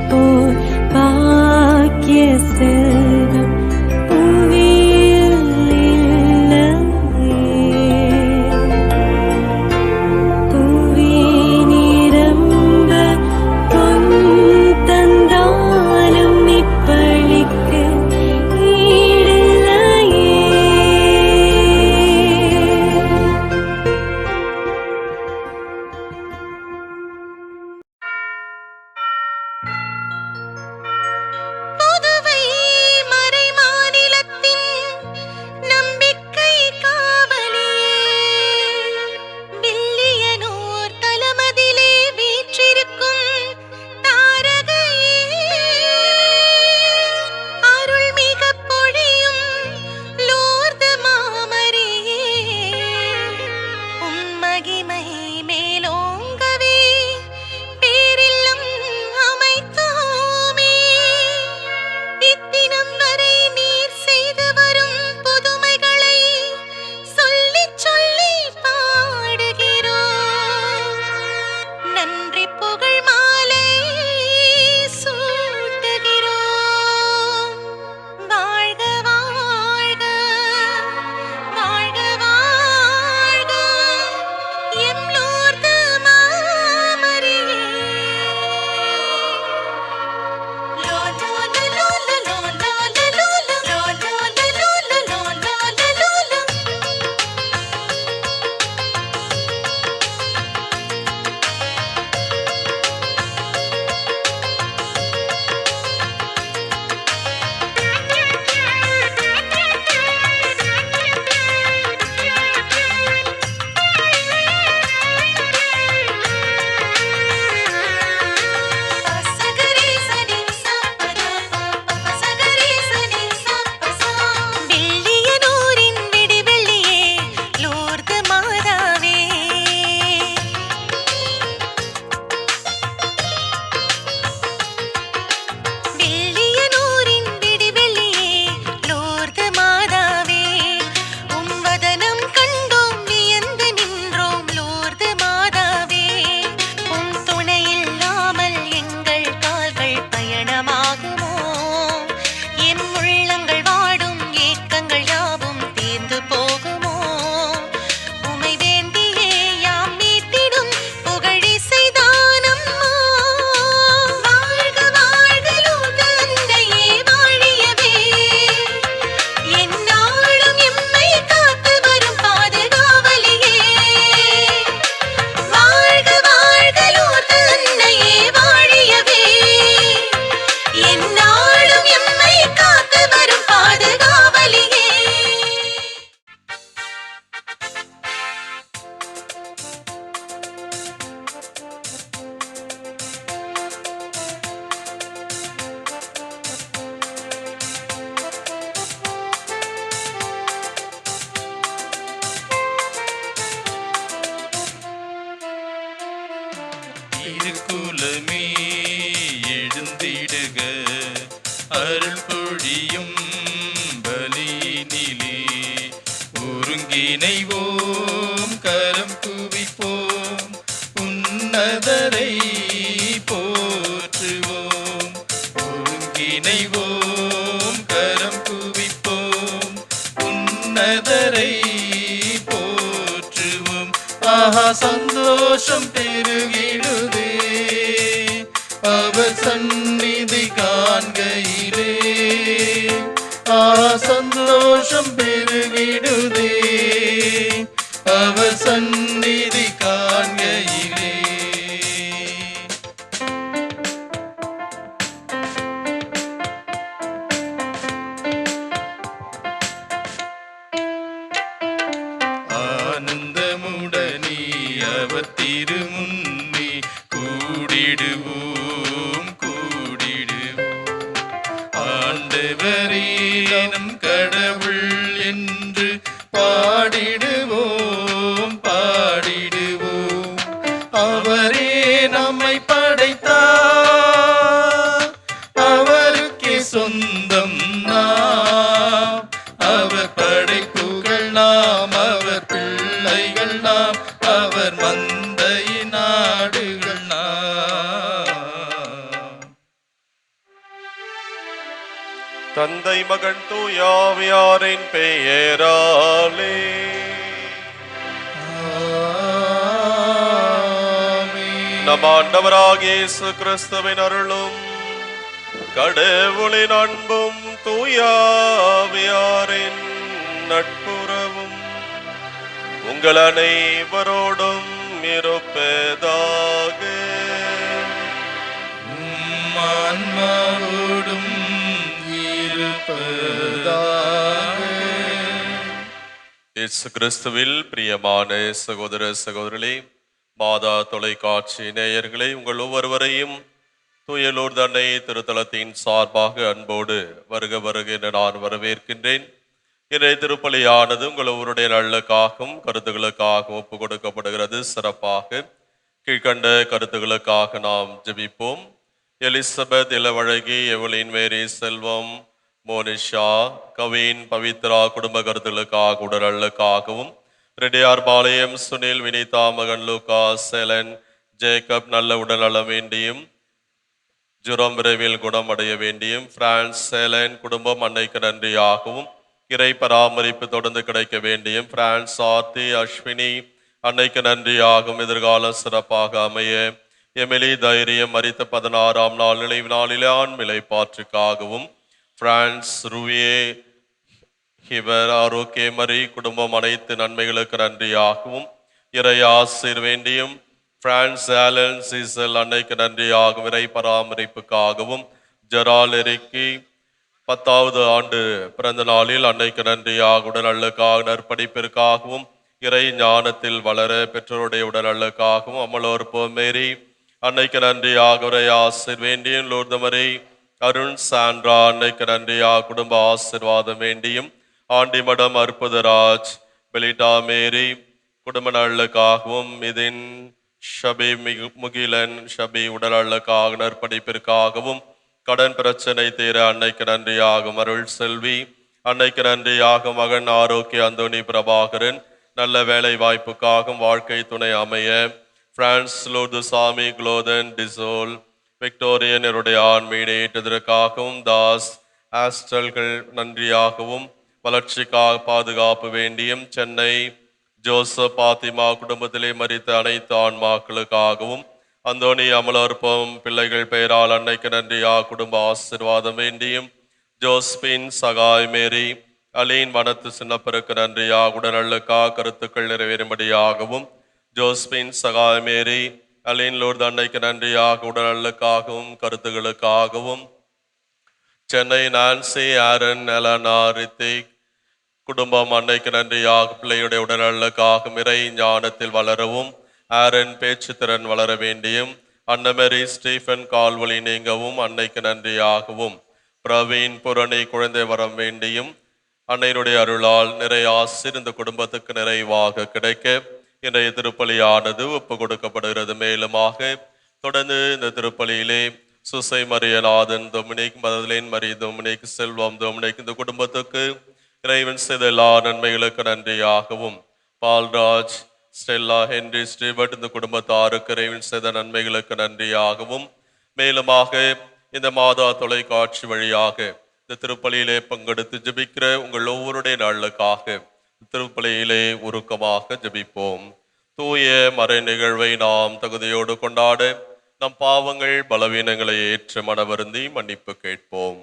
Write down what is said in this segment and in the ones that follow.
போர் பாக்கிய செல்வம் புவியில் இல்லையே. புவி நிரம்ப பொன் தந்தாலும் இப்பழிக்கு ஈடில்லையே. புதுவை மறைமாநிலத்தின் நம்பிக்கை காவலியே, வில்லியனூர் தலமதிலே வீற்றிருக்கும் தாரகையே, அருள்மிகப் பொழியும் லூர்து மாமரியே, உம் மகிமை மேலோங்கவே பேரில்லம் அமைத்தோமே. இத்தினம் வரை நீர் செய்து வரும் புதுமைகளை சொல்லிச் சொல்லி பாடுகிறோம். நன்றி புகழ் மாலை சூட்டுகிறோம். வாழ்க வாழ்க வாழ்க வாழ்க எம் லூர்து மாமரியே. வில்லியனூரின் விடிவெள்ளியே, லூர்து மாதாவே, வில்லியனூரின் விடிவெள்ளியே, லூர்து மாதாவே, உம் வதனம் கண்டோம் வியந்து நின்றோம் லூர்து மாதாவே. உம் துணை இல்லாமல் எங்கள் கால்கள் பயணமாகுமோ? எம் உள்ளங்கள் வாடும் ஏக்கங்கள் யாவும் தீர்ந்து போகுமோ? உமை வேண்டியே யாம் மீட்டிடும் புகழிசைதானம்மா. வாழ்க வாழ்க லூர்து அன்னையே வாழியவே, எந்நாளும் எம்மை காத்து வரும் பாதுகாவலியே. வாழ்க வாழ்க லூர்து அன்னையே வாழியவே, எந்நாளும் எம்மை காத்து வரும் பாதுகாவலியே. திருக்குலமே எழுந்திடுக, அருள் பொழியும் பலியினிலே ஒருங்கிணைவோம், கரம் குவிப்போம், உன்னதரை போற்றுவோம். ஒருங்கிணைவோம், கரம் குவிப்போம், உன்னதரை போற்றுவோம். ஆஹா சந்தோஷம் பெருகிடுதே அவர் சந்நிதி காண்கையிலே. ஆஹா சந்தோஷம் பெருகிடுதே அவர் சந்நிதி காண்கையிலே. ஆனந்தமுடனே அவர் திருமுன்னே கூடிடுவோம் கூடிடுவோம். ஆண்டவரே நம் கடவுள் என்று பாடிடுவோம் பாடிடுவோம். அவரே நம்மை படைத்தார், அவருக்கே சொந்தம் நாம். அவர் படைப்புகள் நாம், அவர் பிள்ளைகள் நாம், அவர் மந்தையின் ஆடுகள் நாம். தந்தை மகன் தூயாவியாரின் பெயராலே. நம் ஆண்டவராகிய இயேசு கிறிஸ்துவின் அருளும் கடவுளின் அன்பும் தூயாவியாரின் நட்புறவும் உங்கள் அனைவரோடும் இருப்பதாக. ஆன்மாவோடும் இருப்பதாக. இயேசு கிறிஸ்துவில் பிரியமான சகோதர சகோதரிகளே, மாதா தொலைக்காட்சி நேயர்களே, உங்கள் ஒவ்வொருவரையும் தூயலூர் தன்னை திருத்தலத்தின் சார்பாக அன்போடு வருக வருக என நான் வரவேற்கின்றேன். இன்றைய திருப்பலியானது உங்கள் ஒவ்வொருடைய நல்லுக்காகவும் கருத்துக்களுக்காகவும் ஒப்பு கொடுக்கப்படுகிறது. சிறப்பாக கீழ்கண்ட கருத்துக்களுக்காக நாம் ஜெபிப்போம். எலிசபெத், இளவழகி, எவலின், மேரி, செல்வம், மோனிஷா, கவின், பவித்ரா குடும்ப கருத்துக்களுக்காக உடல் நல்லுக்காகவும், ரெடியார் பாளையம் சுனில், வினிதா மகன் லூகா, செலன், ஜேக்கப் நல்ல உடல் நலம் வேண்டியும் ஜுரம் விரைவில் குணமடைய வேண்டியும், பிரான்ஸ் சேலன் குடும்பம் அன்னைக்கு நன்றியாகவும் இறை பராமரிப்பு தொடர்ந்து கிடைக்க வேண்டியும், பிரான்ஸ் ஆர்த்தி அஸ்வினி அன்னைக்கு நன்றியாகவும் எதிர்காலம் சிறப்பாக அமைய, எமிலி தைரியம் மரித்த 16ஆம் நாள் நினைவு நாளிலே ஆண்மிலை பாற்றுக்காகவும், பிரான்ஸ் ரூவியே ஹிவர் ஆரோக்கியமரி குடும்பம் அனைத்து நன்மைகளுக்கு நன்றியாகவும் இறை ஆசிர் வேண்டியும், பிரான்ஸ் ஆலன் சீசல் அன்னைக்கு நன்றியாகவும் இறை பராமரிப்புக்காகவும், ஜெரால் எரிக்கி 10வது ஆண்டு பிறந்த நாளில் அன்னைக்கு நன்றியாக உடல்நல்லுக்காக நற்படிப்பிற்காகவும் இறை ஞானத்தில் வளர பெற்றோருடைய உடல்நல்லுக்காகவும், அமலோர் மேரி அன்னைக்கு நன்றியாக இறை ஆசிர் வேண்டியும், லூர்தமரி அருண் சாண்ட்ரா அன்னைக்கு நன்றியாக குடும்ப ஆசிர்வாதம் வேண்டியும், ஆண்டிமடம் அற்புதராஜ் பெலிட்டா மேரி குடும்ப நல்லுக்காகவும், இதின் ஷபி முகிலன் ஷபி உடல் அழகாக நற்படிப்பிற்காகவும், கடன் பிரச்சனை தீர அன்னைக்கு நன்றியாகும் அருள் செல்வி அன்னைக்கு நன்றியாக மகன் ஆரோக்கிய அந்தோனி பிரபாகரன் நல்ல வேலை வாய்ப்புக்காகவும் வாழ்க்கை துணை அமைய, பிரான்ஸ் லோதுசாமி குளோதன் டிசோல் விக்டோரியனருடைய ஆண்மீனேற்றதற்காகவும், தாஸ் ஆஸ்டல்கள் நன்றியாகவும் வளர்ச்சிக்காக பாதுகாப்பு வேண்டியும், சென்னை ஜோசப் பாத்திமா குடும்பத்திலே மரித்த அனைத்து ஆன்மாக்களுக்காகவும், அந்தோனி அமலர்ப்பம் பிள்ளைகள் பெயரால் அன்னைக்கு நன்றியா குடும்ப ஆசீர்வாதம் வேண்டியும், ஜோஸ்பின் சகாய் மேரி அலீன் வனத்து சின்னப்பருக்கு நன்றியா உடனல்லுக்கா கருத்துக்கள் நிறைவேறும்படியாகவும், ஜோஸ்பின் சகாய் மேரி அலீன் லூர்து அன்னைக்கு நன்றியாக உடனல்லுக்காகவும் கருத்துக்களுக்காகவும், சென்னை நான்சி ஆரன் எலனா ரித்திக் குடும்பம் அன்னைக்கு நன்றியாக பிள்ளையுடைய உடல்நலனுக்காக இறை ஞானத்தில் வளரவும், ஆரன் பேச்சு திறன் வளர வேண்டியும், அன்னமேரி ஸ்டீஃபன் கால்வழி நீங்கவும் அன்னைக்கு நன்றியாகவும், பிரவீன் புரணி குழந்தை வரம் வேண்டியும், அன்னையினுடைய அருளால் நிறைய ஆசிர் இந்த குடும்பத்துக்கு நிறைவாக கிடைக்க இன்றைய திருப்பலியானது ஒப்பு கொடுக்கப்படுகிறது. மேலுமாக தொடர்ந்து இந்த திருப்பலியிலே சுசை மரியநாதன் டொமினிக், மதலேன் மரி டொமினிக், செல்வம் டொமினிக் இந்த குடும்பத்துக்கு இறைவன் செய்த எல்லா நன்மைகளுக்கு நன்றியாகவும், பால்ராஜ், ஸ்டெல்லா, ஹென்ரி, ஸ்டீவர்ட் இந்த குடும்பத்தாருக்கு இறைவன் செய்த நன்மைகளுக்கு நன்றியாகவும், மேலுமாக இந்த மாதா தொலைக்காட்சி வழியாக இந்த திருப்பலியிலே பங்கெடுத்து ஜெபிக்கிற உங்கள் ஒவ்வொருடைய நலனுக்காக திருப்பலியிலே உருக்கமாக ஜெபிப்போம். தூய மறை நிகழ்வை நாம் தகுதியோடு கொண்டாட நம் பாவங்கள் பலவீனங்களை ஏற்று மனவருந்தி மன்னிப்பு கேட்போம்.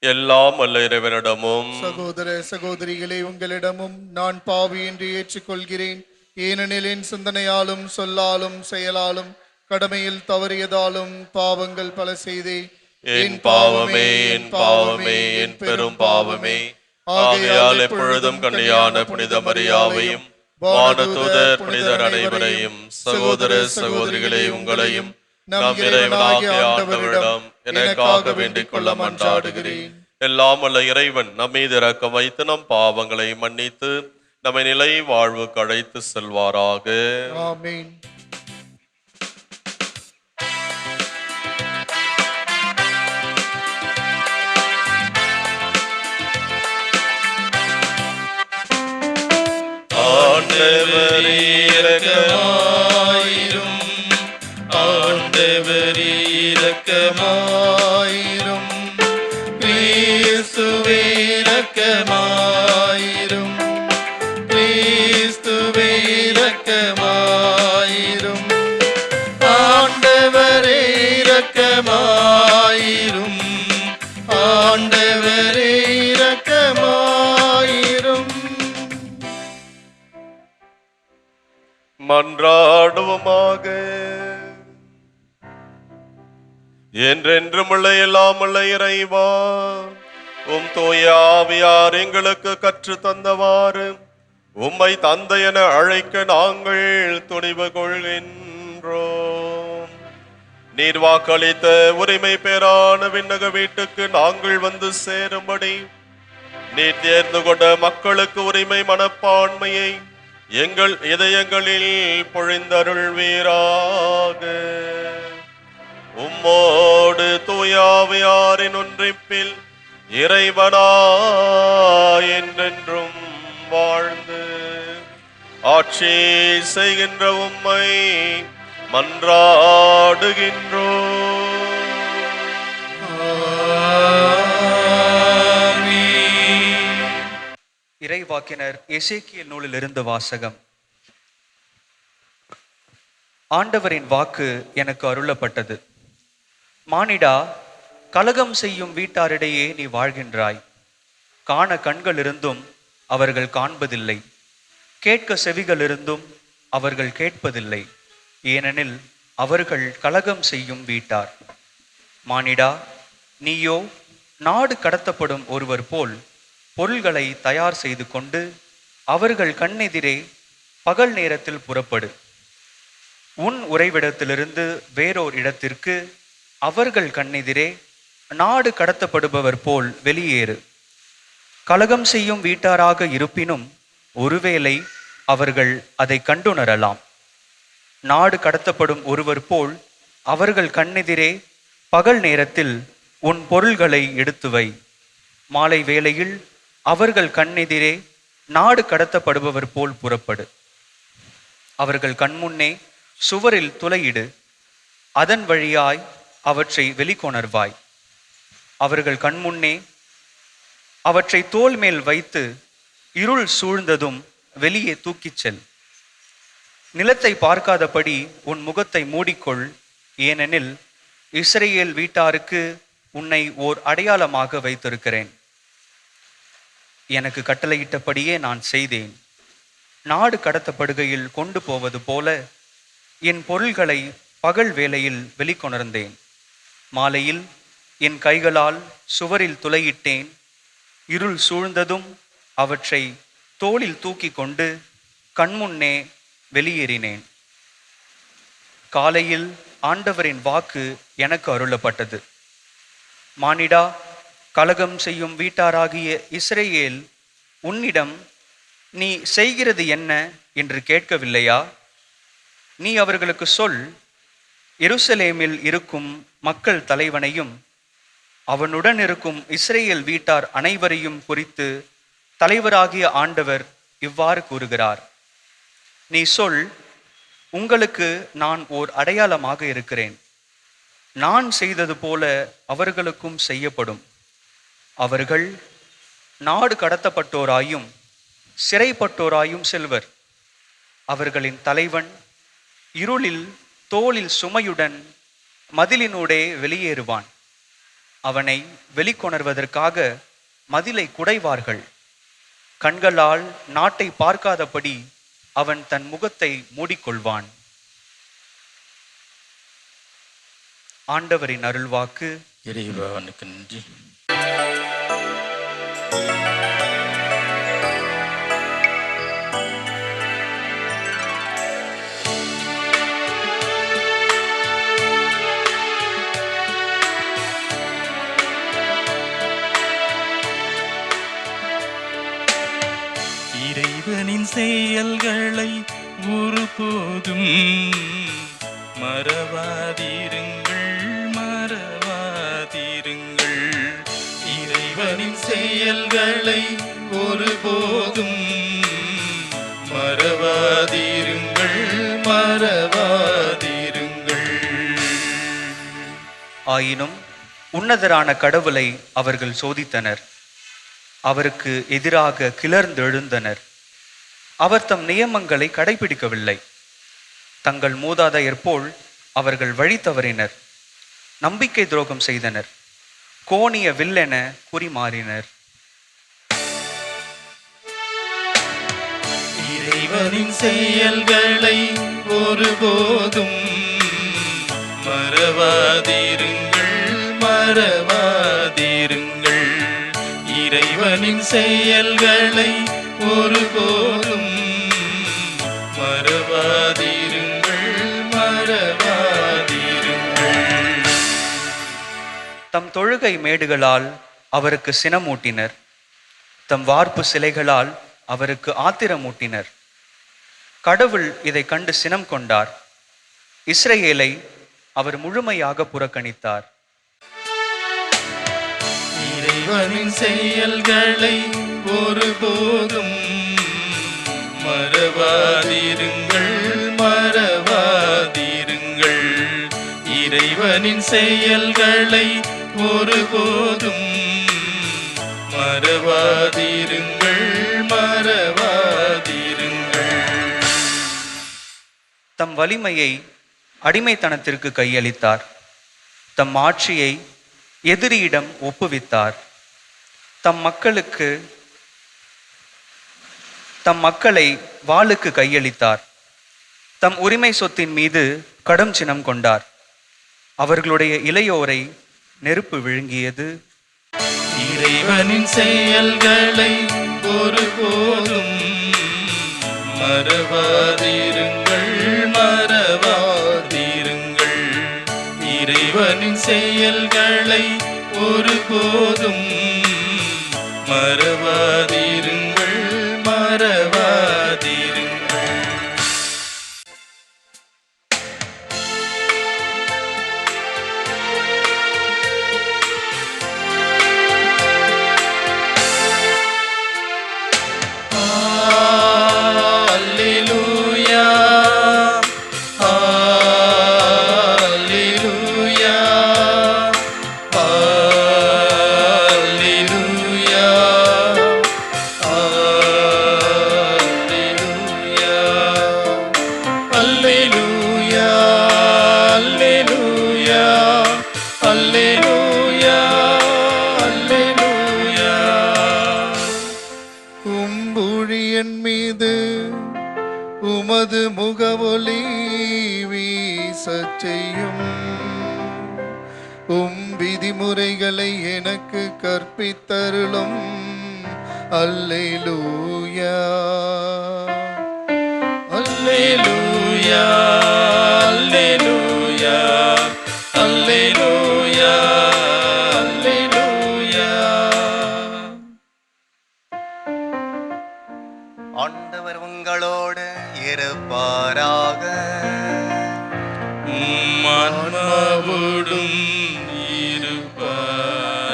எல்லாம் வல்ல இறைவனிடமும் சகோதர சகோதரிகளே, உங்களிடமும் நான் பாவி என்று ஏற்றுக்கொள்கிறேன். ஏனெனில் என் சிந்தனையாலும் சொல்லாலும் செயலாலும் கடமையில் தவறியதாலும் பாவங்கள் பல செய்தேன். என் பாவமே, என் பாவமே, என் பெரும் பாவமே. ஆகையால் எப்பொழுதும் கன்னியான புனித மரியாவையும் வானதூதர் புனிதர் அனைவரையும் சகோதர சகோதரிகளே உங்களையும் நம் இறைவனாகிய ஆண்டவரிடம் எனக்காக வேண்டிக் கொள்ள மன்றாடுகிறேன். எல்லாம் வல்ல இறைவன் நம்மீது இரக்கம் வைத்து நம் பாவங்களை மன்னித்து நம்மை நிலை வாழ்வுக்கு அழைத்து செல்வாராக. ஆமென். ஆண்டவரே இரக்கமாயிரும், ஆண்டவரே இரக்கமாயிரும், இரக்கமாயிரும். கிறிஸ்துவே இரக்கமாயிரும். கிறிஸ்துவே இரக்கமாயிரும். ஆண்டவரே இரக்கமாயிரும். ஆண்டவரே இரக்கமாயிரும். மன்றாடுவோமாக. என்றென்றும் உள்ள எல்லாம் உள்ள இறைவா, உம் தூய ஆவியார் எங்களுக்கு கற்று தந்தவாறு உம்மை தந்தை என அழைக்க நாங்கள் துணிவு கொள்கின்றோம். நீர் வாக்களித்த உரிமை பேரான விண்ணக வீட்டுக்கு நாங்கள் வந்து சேரும்படி நீர் தேர்ந்து கொண்ட மக்களுக்கு உரிமை மனப்பான்மையை எங்கள் இதயங்களில் பொழிந்தருள்வீராக. உம்மோடு தூயாவியாரின் ஒன்றிப்பில் இறைவனா என்றென்றும் வாழ்ந்து ஆட்சி செய்கின்ற உம்மை மன்றாடுகின்றோம். இறைவாக்கினர் எசேக்கியேல் நூலிலிருந்து வாசகம். ஆண்டவரின் வாக்கு எனக்கு அருளப்பட்டது. மானிடா, கலகம் செய்யும் வீட்டாரிடையே நீ வாழ்கின்றாய். காண கண்கள் இருந்தும் அவர்கள் காண்பதில்லை, கேட்க செவிகள் இருந்தும் அவர்கள் கேட்பதில்லை, ஏனெனில் அவர்கள் கலகம் செய்யும் வீட்டார். மானிடா, நீயோ நாடு கடத்தப்படும் ஒருவர் போல் பொருள்களை தயார் செய்து கொண்டு அவர்கள் கண்ணெதிரே பகல் நேரத்தில் புறப்படு. உன் உறைவிடத்திலிருந்து வேறோர் இடத்திற்கு அவர்கள் கண்ணெதிரே நாடு கடத்தப்படுபவர் போல் வெளியேறு. கலகம் செய்யும் வீட்டாராக இருப்பினும் ஒருவேளை அவர்கள் அதை கண்டுணரலாம். நாடு கடத்தப்படும் ஒருவர் போல் அவர்கள் கண்ணெதிரே பகல் நேரத்தில் உன் பொருள்களை எடுத்து வை. மாலை வேளையில் அவர்கள் கண்ணெதிரே நாடு கடத்தப்படுபவர் போல் புறப்படு. அவர்கள் கண்முன்னே சுவரில் துளையிடு, அதன் வழியாய் அவற்றை வெளிக்கொணர்வாய். அவர்கள் கண்முன்னே அவற்றை தோள் மேல் வைத்து இருள் சூழ்ந்ததும் வெளியே தூக்கிச் செல். நிலத்தை பார்க்காதபடி உன் முகத்தை மூடிக்கொள், ஏனெனில் இஸ்ரேல் வீட்டாருக்கு உன்னை ஓர் அடையாளமாக வைத்திருக்கிறேன். எனக்கு கட்டளையிட்டபடியே நான் செய்தேன். நாடு கடத்தப்படுகையில் கொண்டு போவது போல என் பொருள்களை பகல் வேளையில் வெளிக்கொணர்ந்தேன். மாலையில் என் கைகளால் சுவரில் துளையிட்டேன். இருள் சூழ்ந்ததும் அவற்றை தோளில் தூக்கி கொண்டு கண்முன்னே வெளியேறினேன். காலையில் ஆண்டவரின் வாக்கு எனக்கு அருளப்பட்டது. மானிடா, கலகம் செய்யும் வீட்டாராகிய இஸ்ரேல் உன்னிடம் நீ செய்கிறது என்ன என்று கேட்கவில்லையா? நீ அவர்களுக்கு சொல், எருசலேமில் இருக்கும் மக்கள் தலைவனையும் அவனுடன் இருக்கும் இஸ்ரேல் வீட்டார் அனைவரையும் குறித்து தலைவராகிய ஆண்டவர் இவ்வாறு கூறுகிறார். நீ சொல், உங்களுக்கு நான் ஓர் அடையாளமாக இருக்கிறேன். நான் செய்தது போல அவர்களுக்கும் செய்யப்படும். அவர்கள் நாடு கடத்தப்பட்டோராயும் சிறைப்பட்டோராயும் செல்வர். அவர்களின் தலைவன் இருளில் தோளில் சுமையுடன் மதிலினூடே வெளியேறுவான். அவனை வெளிக்கொணர்வதற்காக மதிலை குடைவார்கள். கண்களால் நாட்டை பார்க்காதபடி அவன் தன் முகத்தை மூடிக்கொள்வான். ஆண்டவரின் அருள்வாக்கு. இறைவனுக்கு நன்றி. இறைவனின் செயல்களை ஒருபோதும் மறவாதிருங்கள், மறவாதிருங்கள். இறைவனின் செயல்களை ஒருபோதும் மறவாதிருங்கள், மறவாதிருங்கள். ஆயினும் உன்னதரான கடவுளை அவர்கள் சோதித்தனர். அவருக்கு எதிராக கிளர்ந்தெழுந்தனர். அவர் தம் நியமங்களை கடைபிடிக்கவில்லை. தங்கள் மூதாதையர் போல் அவர்கள் வழி தவறினர். நம்பிக்கை துரோகம் செய்தனர். கோணிய வில்லென குறிமாறினர். இறைவனின் செயல்களை ஒருபோதும் மறவாதிருங்கள், மறவாதிருங்கள். இறைவனின் செயல்களை ஒருபோதும் மறவாதிருங்கள், மறவாதிருங்கள். தம் தொழுகை மேடுகளால் அவருக்கு சினமூட்டினர். தம் வார்ப்பு சிலைகளால் அவருக்கு ஆத்திரமூட்டினர். கடவுள் இதை கண்டு சினம் கொண்டார். இஸ்ரவேலை அவர் முழுமையாக புறக்கணித்தார். இறைவனின் செயல்களை ஒருபோதும் மறவாதிருங்கள், மறவாதிருங்கள். இறைவனின் செயல்களை ஒருபோதும் மறவாதிருங்கள், மறவாதிருங்கள். தம் வலிமையை அடிமைத்தனத்திற்கு கையளித்தார். தம் ஆட்சியை எதிரியிடம் ஒப்புவித்தார். தம் மக்களை வாளுக்கு கையளித்தார். தம் உரிமை சொத்தின் மீது கடும் சினம் கொண்டார். அவர்களுடைய இளையோரை நெருப்பு விழுங்கியது. இறைவனின் செயல்களை ஒருபோதும் மறவாதிருங்கள், மறவாதிருங்கள். இறைவனின் செயல்களை ஒருபோதும் மறவாதிருங்கள், மறவாதிருங்கள். Alleluia, Alleluia, Alleluia, Alleluia, Alleluia, Alleluia, Alleluia, Alleluia. உம்புழியன் மீது உமது முகவொளி வீசச் செய்யும். விதிமுறைகளை எனக்கு கற்பித்தருளும். அல்லேலூயா, அல்லேலூயா, அல்லேலூயா, அல்லேலூயா, அல்லேலூயா. ஆண்டவர் உங்களோடு இருப்பாராக. ஆன்மாவோடும் இருப்பாராக.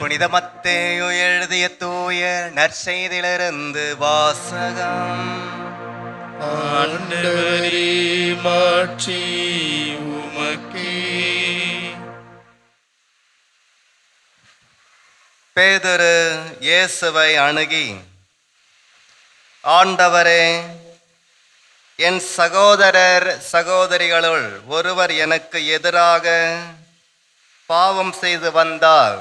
புனித மத்தேயு எழுதிய தூய நற்செய்தியிலிருந்து வாசகம். ஆண்டவரே, மாட்சி உமக்கே. பேதுரு இயேசுவை அணுகி, ஆண்டவரே, என் சகோதரர் சகோதரிகளுள் ஒருவர் எனக்கு எதிராக பாவம் செய்து வந்தால்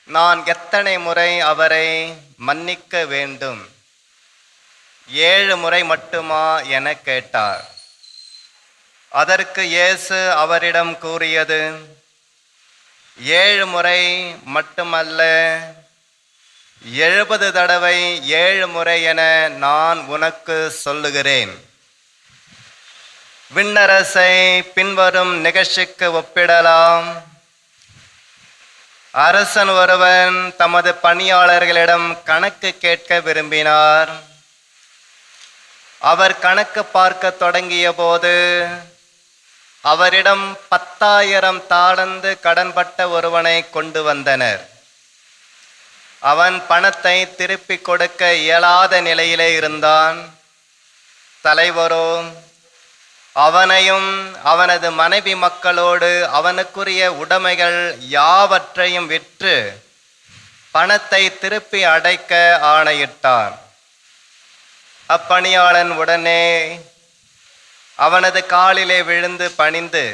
நான் எத்தனை முறை அவரை மன்னிக்க வேண்டும்? 7 முறை மட்டுமா என கேட்டார். அதற்கு இயேசு அவரிடம் கூறியது, 7 முறை மட்டுமல்ல, 70 தடவை 7 முறை என நான் உனக்கு சொல்லுகிறேன். விண்ணரசை பின்வரும் நிகழ்ச்சிக்கு ஒப்பிடலாம். அரசன் ஒருவன் தமது பணியாளர்களிடம் கணக்கு கேட்க விரும்பினார். அவர் கணக்கு பார்க்க தொடங்கிய போது அவரிடம் 10,000 தாலந்து கடன்பட்ட ஒருவனை கொண்டு வந்தனர். அவன் பணத்தை திருப்பிக் கொடுக்க இயலாத நிலையிலே இருந்தான். தலைவரோ, அவனையும் அவனது மனைவி மக்களோடு அவனுக்குரிய உடைமைகள் யாவற்றையும் விற்று பணத்தை திருப்பி அடைக்க ஆணையிட்டான். அப்பணியாளன் உடனே அவனது காலிலே விழுந்து பணிந்து,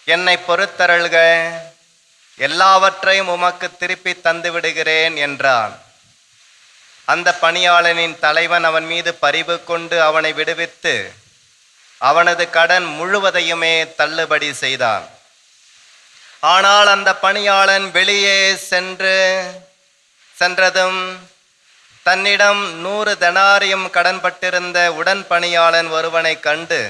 என்னை பொறுத்தருள்க, எல்லாவற்றையும் உமக்கு திருப்பி தந்து விடுகிறேன் என்றான். அந்த பணியாளனின் தலைவன் அவன் மீது பரிவு கொண்டு அவனை விடுவித்து அவனது கடன் முழுவதையுமே தள்ளுபடி செய்தான். ஆனால் அந்த பணியாளன் வெளியே சென்றதும் தன்னிடம் 100 தெனாரியம் கடன்பட்டிருந்த உடன் பணியாளன் ஒருவனை கண்டு,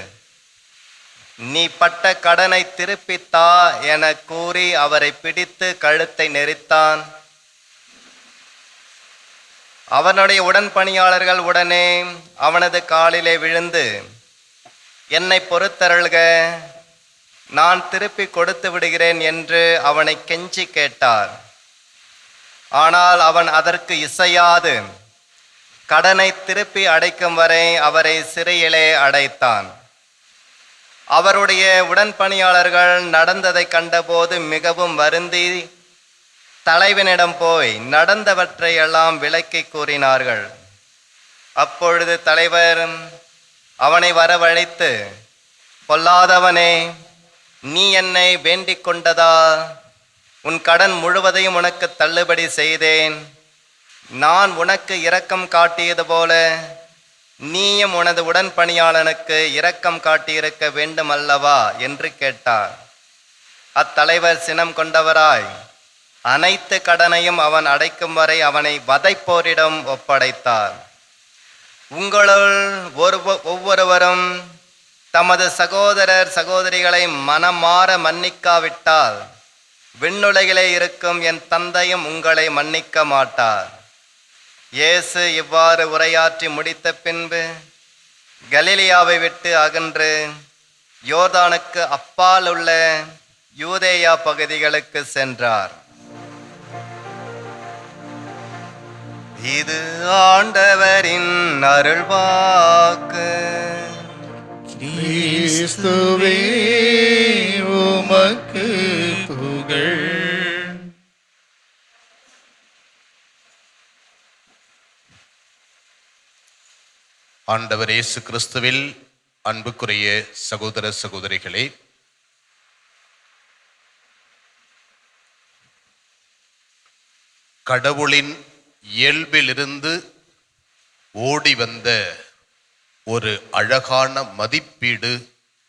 நீ பட்ட கடனை திருப்பித்தா என கூறி அவரை பிடித்து கழுத்தை நெரித்தான். அவனுடைய உடன் பணியாளர்கள் உடனே அவனது காலிலே விழுந்து, என்னை பொறுத்தருள்க, நான் திருப்பி கொடுத்து விடுகிறேன் என்று அவனை கெஞ்சி கேட்டார். ஆனால் அவன் அதற்கு இசையாது கடனை திருப்பி அடைக்கும் வரை அவரை சிறையிலே அடைத்தான். அவருடைய உடன்பணியாளர்கள் நடந்ததை கண்டபோது மிகவும் வருந்தி தலைவனிடம் போய் நடந்தவற்றை எல்லாம் விளக்கி கூறினார்கள். அப்பொழுது தலைவர் அவனை வரவழைத்து, பொல்லாதவனே, நீ என்னை வேண்டிக் கொண்டதா உன் கடன் முழுவதையும் உனக்கு தள்ளுபடி செய்தேன். நான் உனக்கு இரக்கம் காட்டியது போல நீயும் உனது உடன்பணியாளனுக்கு இரக்கம் காட்டியிருக்க வேண்டும் அல்லவா என்று கேட்டார். அத்தலைவர் சினம் கொண்டவராய் அனைத்து கடனையும் அவன் அடைக்கும் வரை அவனை வதைப்போரிடம் ஒப்படைத்தார். உங்களுள் ஒவ்வொருவரும் தமது சகோதரர் சகோதரிகளை மனமாற மன்னிக்காவிட்டால் விண்ணுலகிலே இருக்கும் என் தந்தையும் உங்களை மன்னிக்க மாட்டார். இயேசு இவ்வாறு உரையாற்றி முடித்த பின்பு கலிலியாவை விட்டு அகன்று யோர்தானுக்கு அப்பால் உள்ள யூதேயா பகுதிகளுக்கு சென்றார். இது ஆண்டவரின் அருள்வாக்கு. கிறிஸ்துவே உமக்கு புகழ். ஆண்டவர் இயேசு கிறிஸ்துவில் அன்புக்குரிய சகோதர சகோதரிகளே, கடவுளின் இயல்பிலிருந்து ஓடி வந்த ஒரு அழகான மதிப்பீடு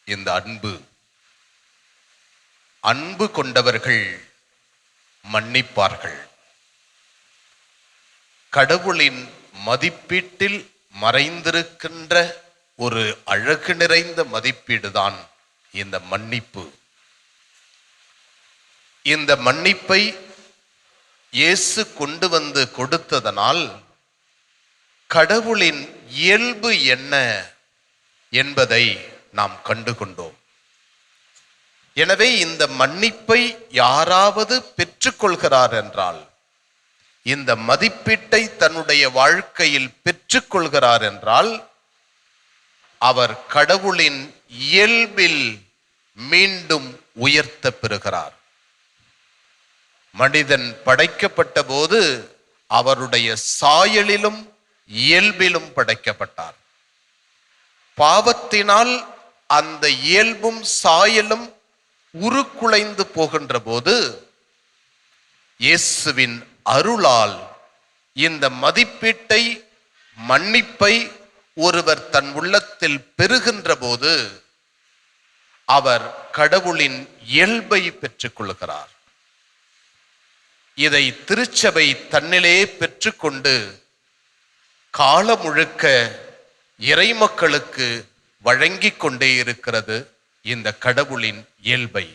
இந்த அன்பு. அன்பு கொண்டவர்கள் மன்னிப்பார்கள். கடவுளின் மதிப்பீட்டில் மறைந்திருக்கின்ற ஒரு அழகு நிறைந்த மதிப்பீடுதான் இந்த மன்னிப்பு. இந்த மன்னிப்பை இயேசு கொண்டு வந்து கொடுத்ததனால் கடவுளின் இயல்பு என்ன என்பதை நாம் கண்டுகொண்டோம். எனவே இந்த மன்னிப்பை யாராவது பெற்றுக்கொள்கிறார் என்றால், இந்த மதிப்பீட்டை தன்னுடைய வாழ்க்கையில் பெற்றுக்கொள்கிறார் என்றால், அவர் கடவுளின் இயல்பில் மீண்டும் உயர்த்த பெறுகிறார். மனிதன் படைக்கப்பட்ட போது அவருடைய சாயலிலும் இயல்பிலும் படைக்கப்பட்டார். பாவத்தினால் அந்த இயல்பும் சாயலும் உருக்குலைந்து போகின்ற போது இயேசுவின் அருளால் இந்த மதிப்பீட்டை, மன்னிப்பை ஒருவர் தன் உள்ளத்தில் பெறுகின்ற போது அவர் கடவுளின் இயல்பை பெற்றுக்கொள்கிறார். இதை திருச்சபை தன்னிலே பெற்றுக்கொண்டு காலம் முழுக்க இறைமக்களுக்கு வழங்கிக் கொண்டே இருக்கிறது இந்த கடவுளின் இயல்பை.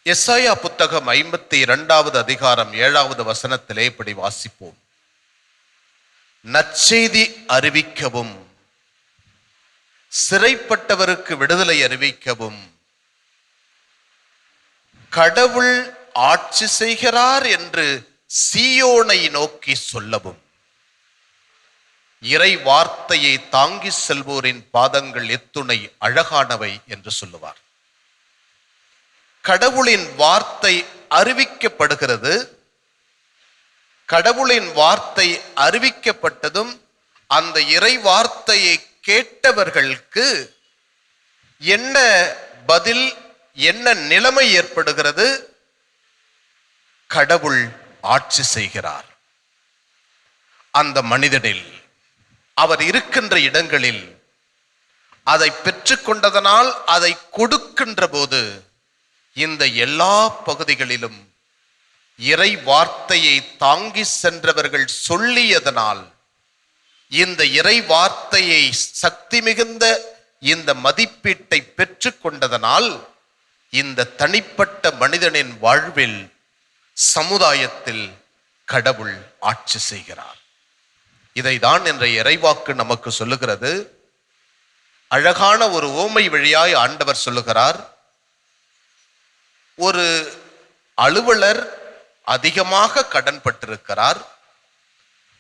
எசாயா புத்தகம் 52வது அதிகாரம் 7வது வசனத்திலே இப்படி வாசிப்போம். நற்செய்தி அறிவிக்கவும், சிறைப்பட்டவருக்கு விடுதலை அறிவிக்கவும், கடவுள் ஆட்சி செய்கிறார் என்று சீயோனை நோக்கி சொல்லவும். இறை வார்த்தையை தாங்கி செல்வோரின் பாதங்கள் எத்துணை அழகானவை என்று சொல்லுவார். கடவுளின் வார்த்தை அறிவிக்கப்படுகிறது. கடவுளின் வார்த்தை அறிவிக்கப்பட்டதும் அந்த இறை வார்த்தையை கேட்டவர்களுக்கு என்ன பதில், என்ன நிலைமை ஏற்படுகிறது? கடவுள் ஆட்சி செய்கிறார். அந்த மனிதனில், அவர் இருக்கின்ற இடங்களில் அதை பெற்றுக்கொண்டதனால் அதை கொடுக்கின்ற போது இந்த எல்லா பகுதிகளிலும் இறை வார்த்தையை தாங்கி சென்றவர்கள் சொல்லியதனால், இந்த இறை வார்த்தையை சக்தி மிகுந்த இந்த மதிப்பீட்டை பெற்றுக்கொண்டதனால் இந்த தனிப்பட்ட மனிதனின் வாழ்வில், சமுதாயத்தில் கடவுள் ஆட்சி செய்கிறார். இதைதான் என்ற இறைவாக்கு நமக்கு சொல்லுகிறது. அழகான ஒரு ஓமை வழியாய் ஆண்டவர் சொல்லுகிறார். ஒரு அலுவலர் அதிகமாக கடன் பட்டிருக்கிறார்.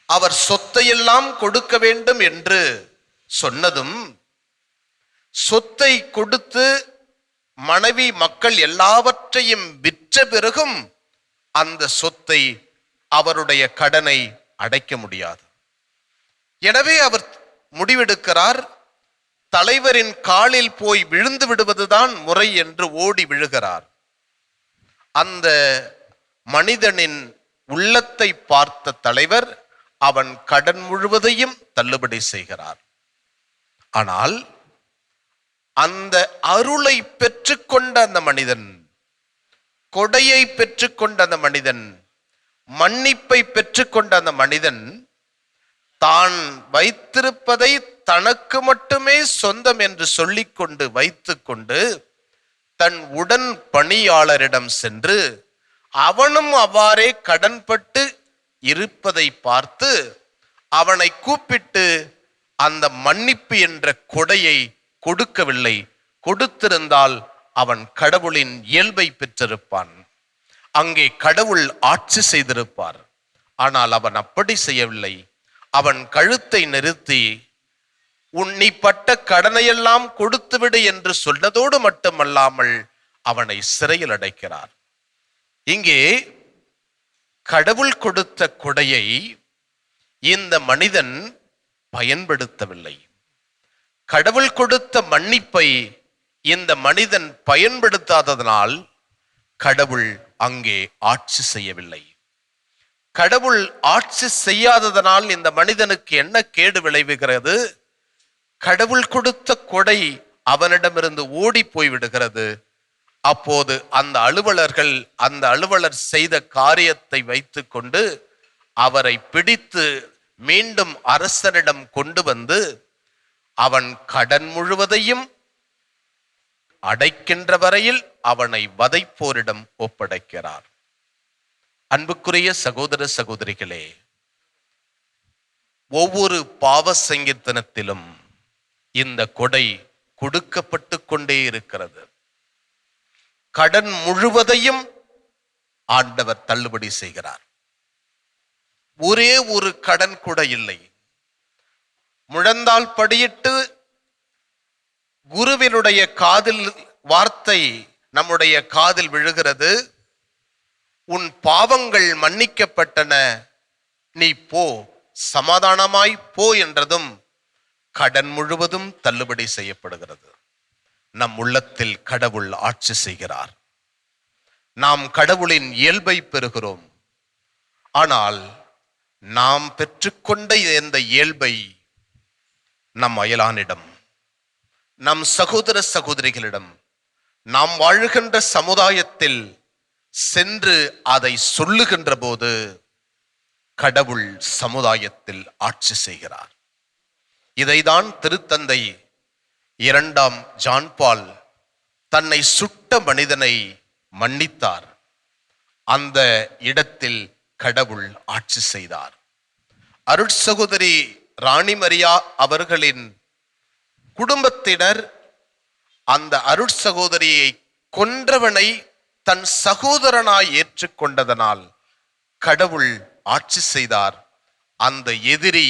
அவர் சொத்தையெல்லாம் கொடுக்க வேண்டும் என்று சொன்னதும், சொத்தை கொடுத்து மனைவி மக்கள் எல்லாவற்றையும் விற்ற பிறகும் அந்த சொத்தை, அவருடைய கடனை அடைக்க முடியாது. எனவே அவர் முடிவெடுக்கிறார், தலைவரின் காலில் போய் விழுந்து விடுவதுதான் முறை என்று ஓடி விழுகிறார். அந்த மனிதனின் உள்ளத்தை பார்த்த தலைவர் அவன் கடன் முழுவதையும் தள்ளுபடி செய்கிறார். ஆனால் அந்த அருளை பெற்றுக்கொண்ட அந்த மனிதன், கொடையை பெற்றுக்கொண்ட அந்த மனிதன், மன்னிப்பை பெற்றுக்கொண்ட அந்த மனிதன், தான் வைத்திருப்பதை தனக்கு மட்டுமே சொந்தம் என்று சொல்லிக்கொண்டு வைத்துக்கொண்டு தன் உடன் பணியாளரிடம் சென்று அவனும் அவ்வாறே கடன்பட்டு இருப்பதை பார்த்து அவனை கூப்பிட்டு அந்த மன்னிப்பு என்ற கொடையை கொடுக்கவில்லை. கொடுத்திருந்தால் அவன் கடவுளின் இயல்பை பெற்றிருப்பான். அங்கே கடவுள் ஆட்சி செய்திருப்பார். ஆனால் அவன் அப்படி செய்யவில்லை. அவன் கழுத்தை நிறுத்தி, நீ பட்ட கடனையெல்லாம் கொடுத்துவிடு என்று சொன்னதோடு மட்டுமல்லாமல் அவனை சிறையில் அடைக்கிறார். இங்கே கடவுள் கொடுத்த கொடையை இந்த மனிதன் பயன்படுத்தவில்லை. கடவுள் கொடுத்த மன்னிப்பை இந்த மனிதன் பயன்படுத்தாததனால் கடவுள் அங்கே ஆட்சி செய்யவில்லை. கடவுள் ஆட்சி செய்யாததனால் இந்த மனிதனுக்கு என்ன கேடு விளைவுகிறது? கடவுள் கொடுத்த கொடை அவனிடமிருந்து ஓடி போய்விடுகிறது. அப்போது அந்த அலுவலர் செய்த காரியத்தை வைத்துக்கொண்டு அவரை பிடித்து மீண்டும் அரசனிடம் கொண்டு வந்து அவன் கடன் முழுவதையும் அடைக்கின்ற வரையில் அவனை வதைப்போரிடம் ஒப்படைக்கிறார். அன்புக்குரிய சகோதர சகோதரிகளே, ஒவ்வொரு பாவ சங்கீர்த்தனத்திலும் இந்த கொடை கொடுக்கப்பட்டு கொண்டே இருக்கிறது. கடன் முழுவதையும் ஆண்டவர் தள்ளுபடி செய்கிறார். ஒரே ஒரு கடன் கூட இல்லை. முழந்தால் படியிட்டு குருவினுடைய காதில் வார்த்தை நம்முடைய காதில் விழுகிறது. உன் பாவங்கள் மன்னிக்கப்பட்டன, நீ போ, சமாதானமாய் போ என்றதும் கடன் முழுவதும் தள்ளுபடி செய்யப்படுகிறது. நம் உள்ளத்தில் கடவுள் ஆட்சி செய்கிறார். நாம் கடவுளின் இயல்பை பெறுகிறோம். ஆனால் நாம் பெற்றுக்கொண்ட இந்த இயல்பை நம் அயலானிடம், நம் சகோதர சகோதரிகளிடம், நாம் வாழுகின்ற சமுதாயத்தில் சென்று அதை சொல்லுகின்ற போது கடவுள் சமுதாயத்தில் ஆட்சி செய்கிறார். இதைதான் திருத்தந்தை 2ஆம் ஜான் பால் தன்னை சுட்ட மனிதனை மன்னித்தார். அந்த இடத்தில் கடவுள் ஆட்சி செய்தார். அருட்சகோதரி ராணி மரியா அவர்களின் குடும்பத்தினர் அந்த அருட்சகோதரியை கொன்றவனை தன் சகோதரனாய் ஏற்றுக்கொண்டதனால் கடவுள் ஆட்சி செய்தார். அந்த எதிரி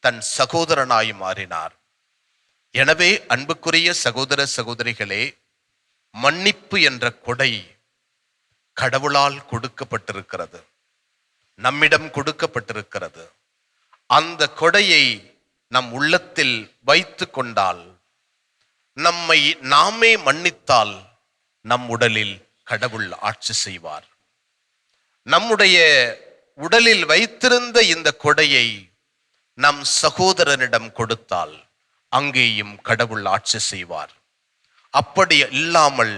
தன் சகோதரனாய் மாறினார். எனவே அன்புக்குரிய சகோதர சகோதரிகளே, மன்னிப்பு என்ற கொடை கடவுளால் கொடுக்கப்பட்டிருக்கிறது, நம்மிடம் கொடுக்கப்பட்டிருக்கிறது. அந்த கொடையை நம் உள்ளத்தில் வைத்து கொண்டால், நம்மை நாமே மன்னித்தால், நம் உடலில் கடவுள் ஆட்சி செய்வார். நம்முடைய உடலில் வைத்திருந்த இந்த கொடையை நம் சகோதரனிடம் கொடுத்தால் அங்கேயும் கடவுள் ஆட்சி செய்வார். அப்படி இல்லாமல்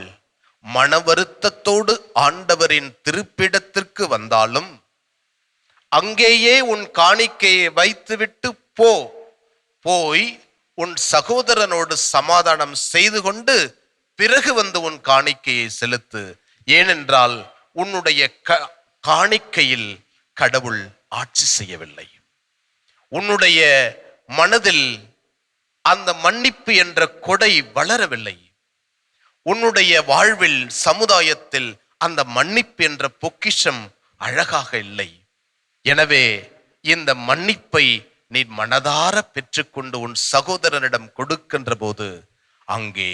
மன வருத்தத்தோடு ஆண்டவரின் திருப்பிடத்திற்கு வந்தாலும் அங்கேயே உன் காணிக்கையை வைத்துவிட்டு போய் உன் சகோதரனோடு சமாதானம் செய்து கொண்டு பிறகு வந்து உன் காணிக்கையை செலுத்து. ஏனென்றால் உன்னுடைய காணிக்கையில் கடவுள் ஆட்சி செய்யவில்லை. உன்னுடைய மனதில் அந்த மன்னிப்பு என்ற கொடை வளரவில்லை. உன்னுடைய வாழ்வில் சமுதாயத்தில் அந்த மன்னிப்பு என்ற பொக்கிஷம் அழகாக இல்லை. எனவே இந்த மன்னிப்பை நீ மனதார பெற்றுக்கொண்டு உன் சகோதரனிடம் கொடுக்கின்ற போது அங்கே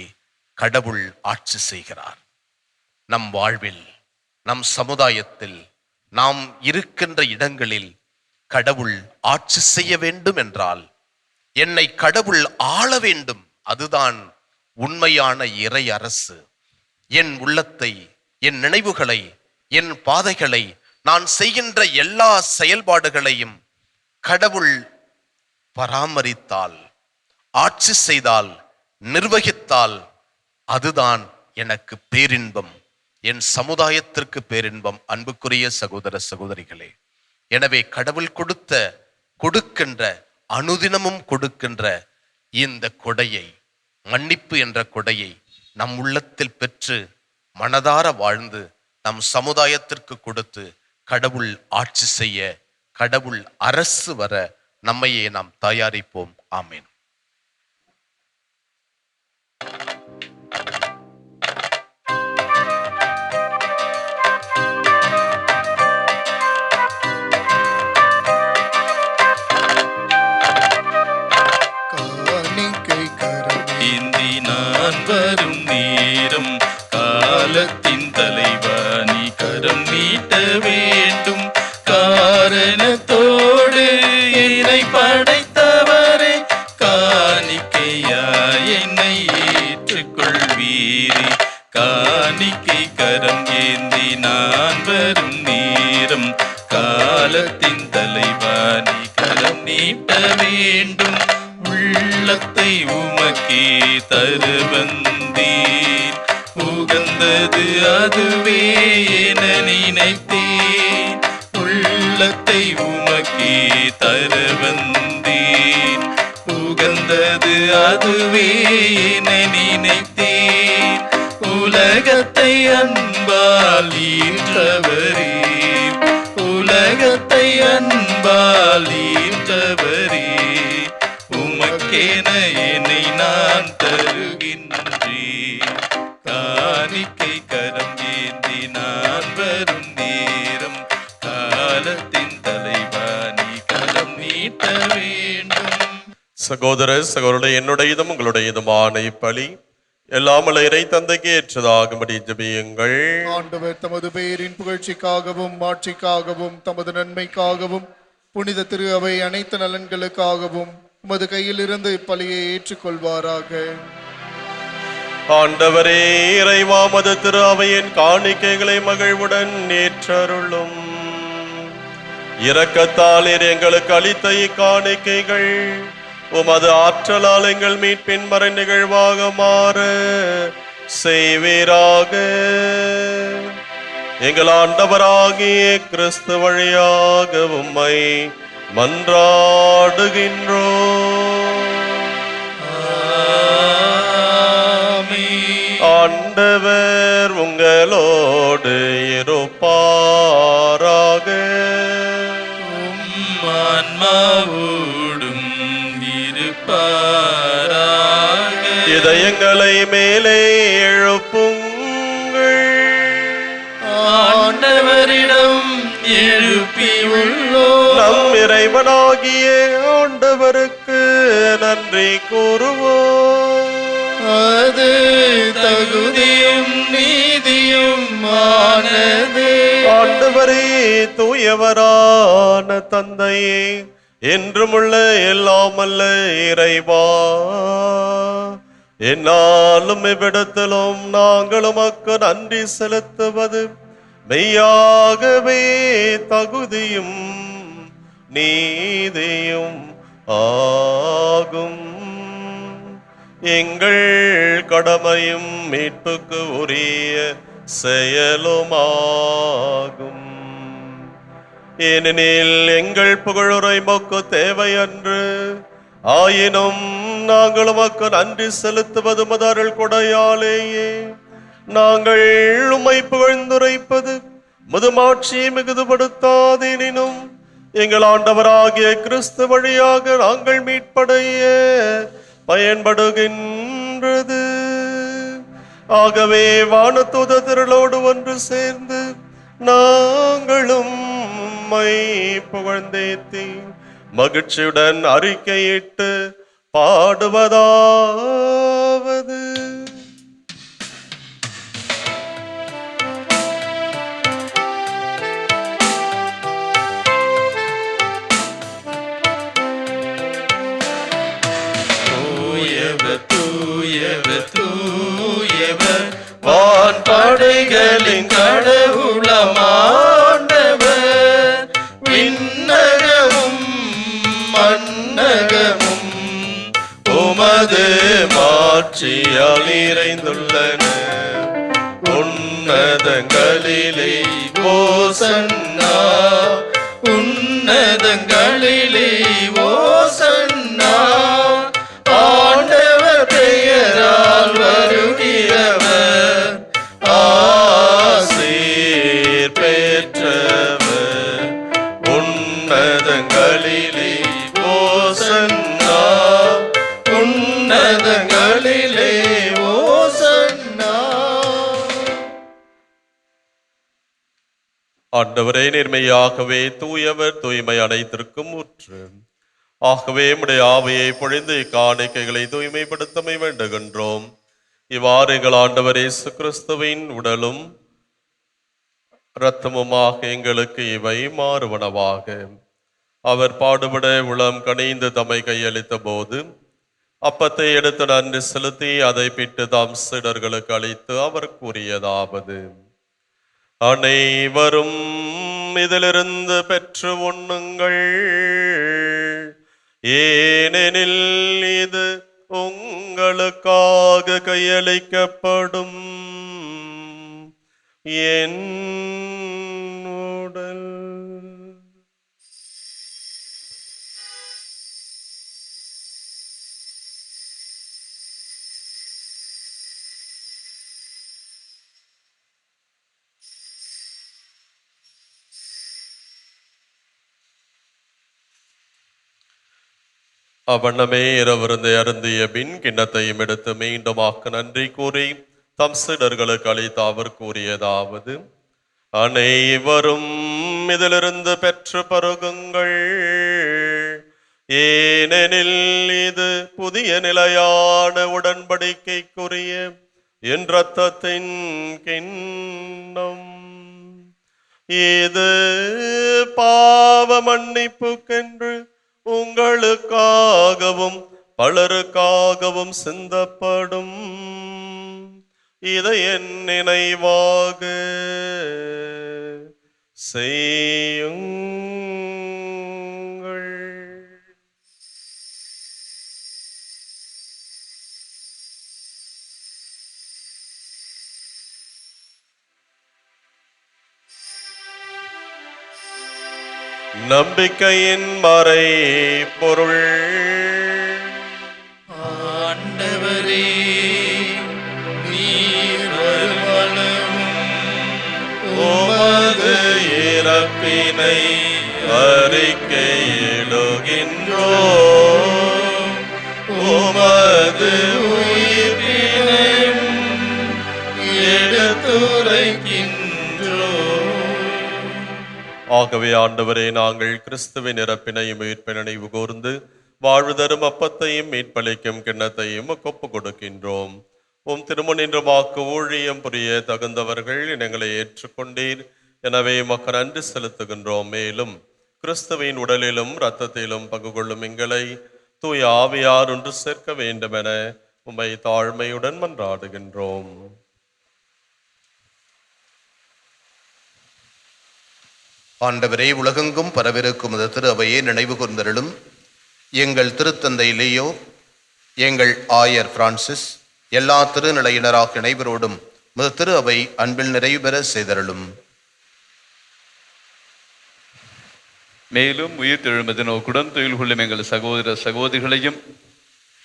கடவுள் ஆட்சி செய்கிறார். நம் வாழ்வில், நம் சமுதாயத்தில், நாம் இருக்கின்ற இடங்களில் கடவுள் ஆட்சி செய்ய வேண்டும் என்றால், என்னை கடவுள் ஆள வேண்டும், அதுதான் உண்மையான இறை அரசு. என் உள்ளத்தை, என் நினைவுகளை, என் பாதைகளை, நான் செய்கின்ற எல்லா செயல்பாடுகளையும் கடவுள் பராமரித்தால், ஆட்சி செய்தால், நிர்வகித்தால், அதுதான் எனக்கு பேரின்பம், என் சமுதாயத்திற்கு பேரின்பம். அன்புக்குரிய சகோதர சகோதரிகளே, எனவே கடவுள் கொடுக்கின்ற அனுதினமும் கொடுக்கின்ற இந்த கொடையை, மன்னிப்பு என்ற கொடையை நம் உள்ளத்தில் பெற்று மனதார வாழ்ந்து நம் சமுதாயத்திற்கு கொடுத்து கடவுள் ஆட்சி செய்ய, கடவுள் அரசு வர நம்மையே நாம் தயாரிப்போம். ஆமேன். ஏந்தி நான் வரும் நேரம், காலத்தின் தலைவாணி கரம் நீட்ட வேண்டும். காரணத்தோடு என்னை படைத்தவரே, காணிக்கையா என்னை ஏற்றுக்கொள்வீரே. காணிக்கை கரம் ஏந்தி நான் வரும் நேரம், காலத்தின் தலைவாணி கரம் நீட்ட வேண்டும். உள்ளத்தை உமக்கே தருவந்தீர், உகந்தது அதுவே என நினைத்தேன். உள்ளத்தை உமக்கே தருவந்தீர், உகந்தது அதுவே என நினைத்தேன். உலகத்தை அன்பால் ஈன்றவரே, உலகத்தை அன்பால் ஈன்றவரே, உமக்கென என்னை நான் தருகின்றேன். காணிக்கை கரம் ஏந்தி நான் வரும் நேரம், காலத்தின் தலைவாணி கரம் நீட்ட வேண்டும். சகோதர சகோதரர்களே, என்னுடையதும் உங்களுடையதுமான இப்பலி எல்லாம் இறை தந்தைக்கு ஏற்றதாகும்படி ஜெபியுங்கள். ஆண்டவர் தமது பெயரின் புகழ்ச்சிக்காகவும் மாட்சிக்காகவும் தமது நன்மைக்காகவும் புனித திரு அவை அனைத்து நலன்களுக்காகவும் உமது கையில் இருந்து இப்பலியை ஏற்றுக்கொள்வாராக. ஆண்டவரே இறைவா, மது திரு அவையின் காணிக்கைகளை மகிழ்வுடன் ஏற்றருளும். இரக்கத்தால் எங்களுக்கு அளித்த இக்காணிக்கைகள் உமது ஆற்றலால் எங்கள் மீட்பின் மறை நிகழ்வாக மாற செய்வீராக. எங்கள் ஆண்டவராகிய கிறிஸ்து வழியாக உம்மை மன்றாடுகின்றோம். ஆண்டவர் உங்களோடு இருப்பாராக. ஆன்மாவோடும் இருப்பாராக. இதயங்களை மேலே எழுப்புங்கள். ஆண்டவரிடம் எழுப்பி உள்ளோம். நம் இறைவனாகிய ஆண்டவருக்கு நன்றி கூறுவோம். அது தகுதியும் நீதியும் ஆனது. ஆண்டவரே, தூயவரான தந்தையே, என்றுமுள்ள எல்லாமல்ல இறைவா, என்னாலும் இவ்விடத்திலும் நாங்கள் உமக்கு நன்றி செலுத்துவது மெய்யாகவே தகுதியும் நீதியும் ஆகும். எங்கள் கடமையும் மீட்புக்கு உரிய செயலுமாகும். ஏனெனில் எங்கள் புகழுரை மொக்கு தேவையன்று, ஆயினும் நாங்கள் உமக்கு நன்றி செலுத்துவது மதர்கள் கொடையாலேயே. நாங்கள் உம்மை புகழ்ந்துரைப்பது முதுமாட்சியை மிகுதுபடுத்தாதெனினும் எங்கள் ஆண்டவராகிய கிறிஸ்து வழியாக நாங்கள் மீட்படைய பயன்படுகின்றது. ஆகவே வானதூத திரளோடு ஒன்று சேர்ந்து நாங்களும் உம்மை புகழ்ந்தேத்தி மகிழ்ச்சியுடன் அறிக்கையிட்டு பாடுவதாவது: தூயவர் தூயவர் தூயவர் வான்படைகளின் கடவுளமாண்டவர். விண்ணகமும் மண்ணகமும் உமது மாட்சியால் நிறைந்துள்ளன. உன்னதங்களிலே ஓசன்னா, உன்னதங்களிலே ஓசன்னா. ஆண்டவர் பெயரால் வருகிறவர் ஆசீர் பெற்றவர். உன்னதங்களிலே ஓசன்னா, உன்னதங்களிலே ஓசன்னா. ஆண்டவரே, நேர்மையாகவே தூயவர், தூய்மை அனைத்திற்கும் ஊற்று. ஆகவே உம்முடைய ஆவியை பொழிந்து இக்காணிக்கைகளை தூய்மைப்படுத்தமை வேண்டுகின்றோம். இவ்வாறு எங்கள் ஆண்டவர் இயேசு கிறிஸ்துவின் உடலும் இரத்தமுமாக எங்களுக்கு இவை மாறுவனவாக. அவர் பாடுபட உளம் கனிந்து தம்மை கையளித்த போது அப்பத்தை எடுத்து நன்றி செலுத்தி அதை பிட்டு தாம் சீடர்களுக்கு அளித்து அவர் கூறியதாவது: அனைவரும் இதிலிருந்து பெற்று உண்ணுங்கள், ஏனெனில் இது உங்களுக்காக கையளிக்கப்படும் என் உடல். அவ்வண்ணமே இரவிருந்தை அருந்திய பின் கிண்ணத்தையும் எடுத்து மீண்டுமாக்க நன்றி கூறி தம் சீடர்களுக்கு அளித்து அவர் கூறியதாவது: அனைவரும் இதிலிருந்து பெற்று பருகுங்கள், ஏனெனில் இது புதிய நிலையான உடன்படிக்கைக்குரிய என் இரத்தத்தின் கிண்ணம். இது பாவ மன்னிப்புக்கென்று உங்களுக்காகவும் பலருக்காகவும் சிந்தப்படும். இதை என் நினைவாக செய்யுங்கள். நம்பிக்கையின் மறை பொருள். ஆண்டவரே, நீர் வருமளவும் உமது இறப்பினை அறிக்கையிடுகின்றோம், உமது உயிர்ப்பினையும் எடுத்துரைக்கின்றோம். ஆகவே ஆண்டவரே, நாங்கள் கிறிஸ்துவின் இறப்பினையும் உயிர்ப்பினை நினைவு கூர்ந்து வாழ்வு தரும் அப்பத்தையும் மீட்பளிக்கும் கிண்ணத்தையும் ஒப்பு கொடுக்கின்றோம். உம் திருமுனின்ற வாக்கு ஊழியம் புரிய தகுந்தவர்கள் எங்களை ஏற்றுக்கொண்டீர். எனவே மக்கள் நன்றி செலுத்துகின்றோம். மேலும் கிறிஸ்துவின் உடலிலும் இரத்தத்திலும் பங்கு கொள்ளும் எங்களை தூய ஆவியார் ஒன்று சேர்க்க வேண்டுமென உம்மை தாழ்மையுடன் மன்றாடுகின்றோம். ஆண்டவரே, உலகெங்கும் பரவிருக்கும் இந்த திரு அவையை நினைவு கூர்ந்தருளும். எங்கள் திருத்தந்தை லியோ, எங்கள் ஆயர் பிரான்சிஸ், எல்லா திருநிலையினராக அனைவரோடும் இந்த திரு அவை அன்பில் நிறைவு பெற செய்தருளும். மேலும் உயிர் தெழுமது நோக்குடன் தொழில் கொள்ளும் எங்கள் சகோதர சகோதரிகளையும்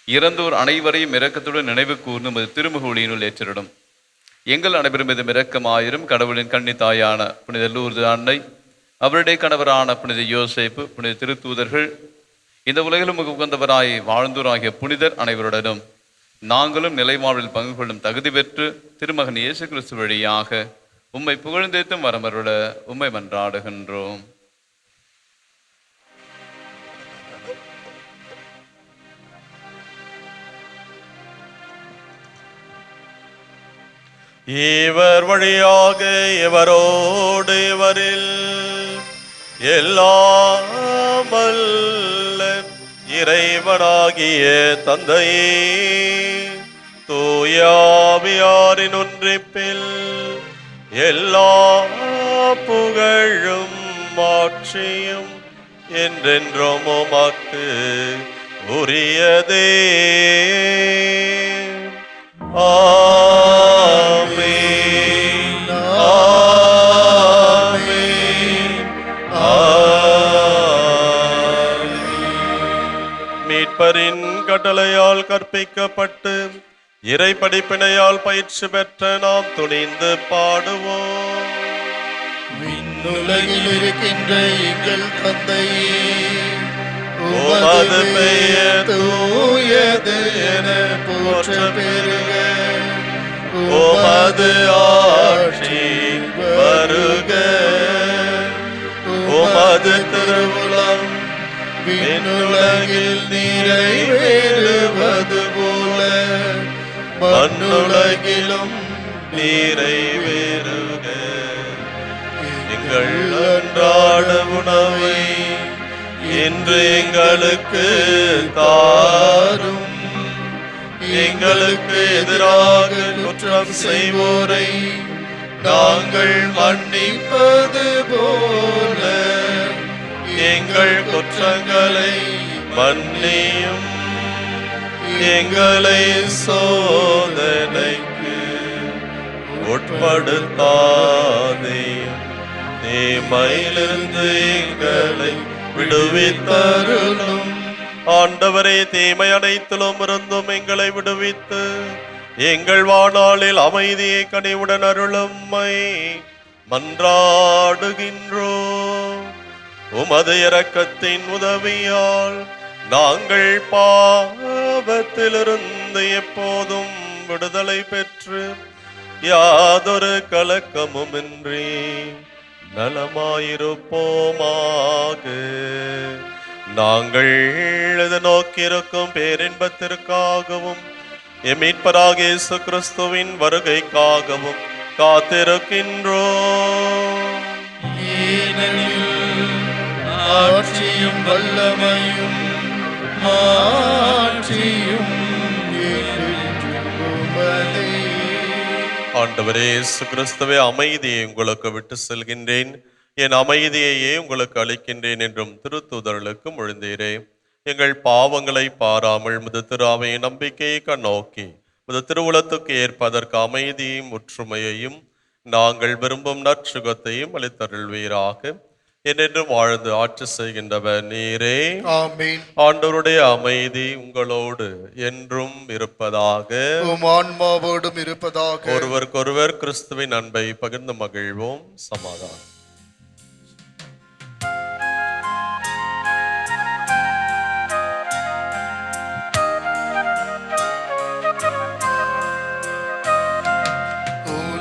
இறந்தோர் அனைவரையும் இரக்கத்துடன் நினைவு கூர்ந்து உமது திருமுகொழியினுள் ஏற்றிடும். எங்கள் அனைவரும் மீதும் இரக்கமாயிரும். கடவுளின் கன்னி தாயான புனித லூர்து அன்னை, அவருடைய கணவரான புனித யோசேப்பு, புனித திருத்தூதர்கள், இந்த உலகிலும் உகந்தவராய் வாழ்ந்தோராகிய புனிதர் அனைவருடனும் நாங்களும் நிலைவாழ்வில் பங்கு கொள்ளும் தகுதி பெற்று திருமகன் இயேசு கிறிஸ்து வழியாக உம்மை புகழ்ந்தேத்தும் வரமருள உம்மை மன்றாடுகின்றோம். இவர் வழியாக இவரோடு இவரில் எல்லாம் வல்ல இறைவனாகிய தந்தையே, தூய ஆவியாரின் ஒன்றிப்பில் எல்லா புகழும் மாட்சியும் என்றென்றும் உமக்கு உரியதே. ஆமென், ஆமென், ஆமென். மீட்பரின் கட்டளையால் கற்பிக்கப்பட்டு இறை படிப்பினையால் பயிற்சி பெற்ற நாம் துணிந்து பாடுவோம். விண்ணுலகில் இருக்கின்ற எங்கள் தந்தையே, உமது பெயர் தூயது என போற்ற பெறுக. உமது ஆட்சி வருக. உமது திருவுளம் விண்ணுலகில் நிறைவேறுவது போல மண்ணுலகிலும் நிறைவேறுக. எங்கள் அன்றாட உணவை இன்று எங்களுக்கு தாரும். எங்களுக்கு எதிராக குற்றம் செய்வோரை நாங்கள் மன்னிப்பது போல எங்கள் குற்றங்களை மன்னியும். எங்களை சோதனைக்கு உட்படுத்தாதேயும், தீமையிலிருந்து எங்களை விடுவித்தருளும். ஆண்டவரே, தீமை அனைத்திலும் இருந்தும் எங்களை விடுவித்து எங்கள் வாழ்நாளில் அமைதியை கனிவுடன் அருளும்மை மன்றாடுகின்றோம். உமது இரக்கத்தின் உதவியால் நாங்கள் பாவத்திலிருந்து எப்போதும் விடுதலை பெற்று யாதொரு கலக்கமுமின்றி நலமாயிருப்போமாக. நாங்கள் எதிர்நோக்கியிருக்கும் பேரின்பத்திற்காகவும் எம் மீட்பராகிய இயேசு கிறிஸ்துவின் வருகைக்காகவும் காத்திருக்கின்றோம். ஏனெனில் ஆட்சியும் வல்லமையும் மாட்சியும் என்றென்றும் உமதே. ஆண்டவரே இயேசு கிறிஸ்துவே, அமைதியை உங்களுக்கு விட்டு செல்கின்றேன், என் அமைதியையே உங்களுக்கு அளிக்கின்றேன் என்றும் திருத்தூதர்களுக்கு மொழிந்தீரே. எங்கள் பாவங்களை பாராமல் முது திருவையை நம்பிக்கையை கண்ணோக்கி முது திருவுளத்துக்கு ஏற்பதற்கு அமைதியையும் ஒற்றுமையையும் நாங்கள் விரும்பும் நற்சுகத்தையும் அளித்தருள்வீராக. என்றென்றும் வாழ்ந்து ஆட்சி செய்கின்றவர் நீரே. ஆமென். ஆண்டவருடைய அமைதி உங்களோடு என்றும் இருப்பதாக. உம் ஆன்மாவோடும் இருப்பதாக. ஒருவருக்கொருவர் கிறிஸ்துவின் அன்பை பகிர்ந்து மகிழ்வோம். சமாதானம்.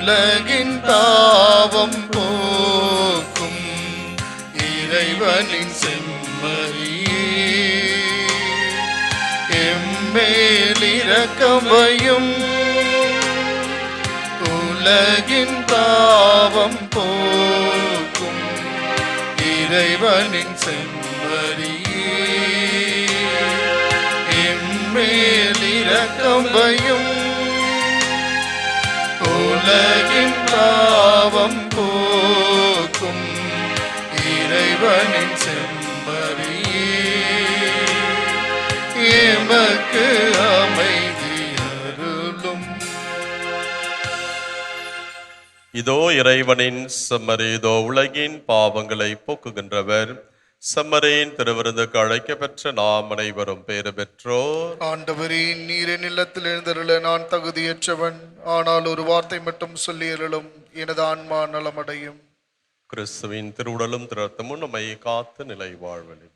உலகின் பாவம் போக்கும் இறைவனின் செம்மறியே, எம்மேல் இரக்கமையும் உலகின் பாவம் போக்கும் இறைவனின் செம்மறியே எம்மேல் இரக்கமையும் உலகின் பாவம் போக்கும் இறைவனின் செம்மறியே எமக்கு அமைதி அருளும். இதோ இறைவனின் செம்மறி, இதோ உலகின் பாவங்களை போக்குகின்றவர். செம்மறியின் திருவிருந்துக்கு அழைக்கப்பெற்ற நாம் அனைவரும் பேறு பெற்றோர். ஆண்டவரே, நீர் என் இல்லத்தில் எழுந்தருள நான் தகுதியற்றவன். ஆனால் ஒரு வார்த்தை மட்டும் சொல்லி அருளும், எனது ஆன்மா நலமடையும். கிறிஸ்துவின் திருவுடலும் திருத்தமும் நம்மை காத்து நிலை வாழ்வழி.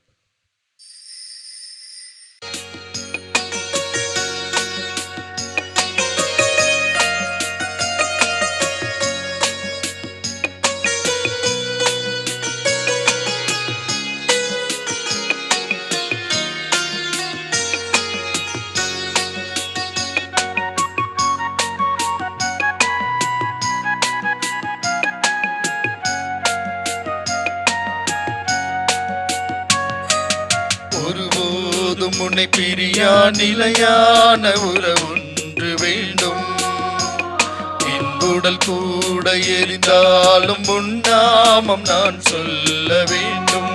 ஒருபோதும் உன்னை பிரியா நிலையான உறவொன்று வேண்டும். இன்புடல் கூட எரிந்தாலும் உன்னாமம் நான் சொல்ல வேண்டும்.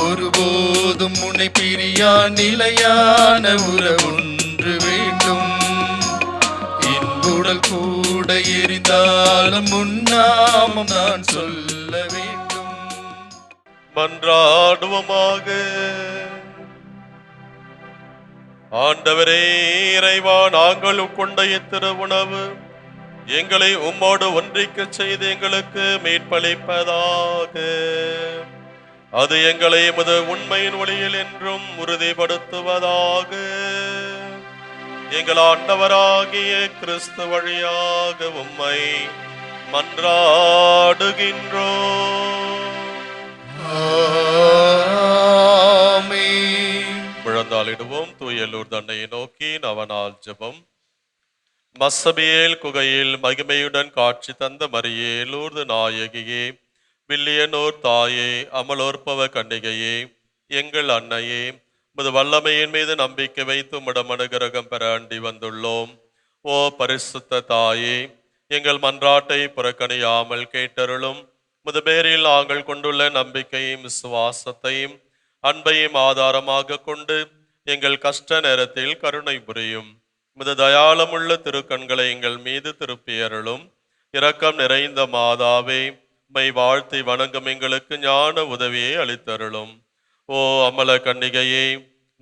ஒருபோதும் உன்னை பிரியா நிலையான உறவொன்று வேண்டும். இன்புடல் கூட எரிந்தாலும் உன்னாமம் நான் சொல்ல வேண்டும். மன்றாடுவோமாக. ஆண்டவரே இறைவா, நாங்கள் உட்கொண்ட இத்திரு உணவு எங்களை உம்மோடு ஒன்றிக்க செய்து எங்களுக்கு மீட்பளிப்பதாக. அது எங்களை எமது உண்மையின் ஒளியில் என்றும் உறுதிப்படுத்துவதாக. எங்கள் ஆண்டவராகிய கிறிஸ்து வழியாக உம்மை மன்றாடுகின்றோம். முழந்தாளிடுவோம். தூயலூர் தன்னையை நோக்கி நவநாள் ஜெபம். மசபியேல் குகையில் மகிமையுடன் காட்சி தந்த மரியே, லூர்து நாயகியே, வில்லியனூர் தாயே, அமலோற்பவ கன்னிகையே, எங்கள் அன்னையே, முது வல்லமையின் மீது நம்பிக்கை வைத்து உம்மிடம் அனுகிரகம் பெற அண்டி வந்துள்ளோம். ஓ பரிசுத்த தாயே, எங்கள் மன்றாட்டை புறக்கணியாமல் கேட்டருளும். முது பேரில் நாங்கள் கொண்டுள்ள நம்பிக்கையும் விசுவாசத்தையும் அன்பையும் ஆதாரமாக கொண்டு எங்கள் கஷ்ட நேரத்தில் கருணை புரியும். முது தயாளமுள்ள திருக்கண்களை எங்கள் மீது திருப்பியருளும். இரக்கம் நிறைந்த மாதாவே, மை வாழ்த்தி வணங்கும் எங்களுக்கு ஞான உதவியை அளித்தருளும். ஓ அமல கன்னிகையே,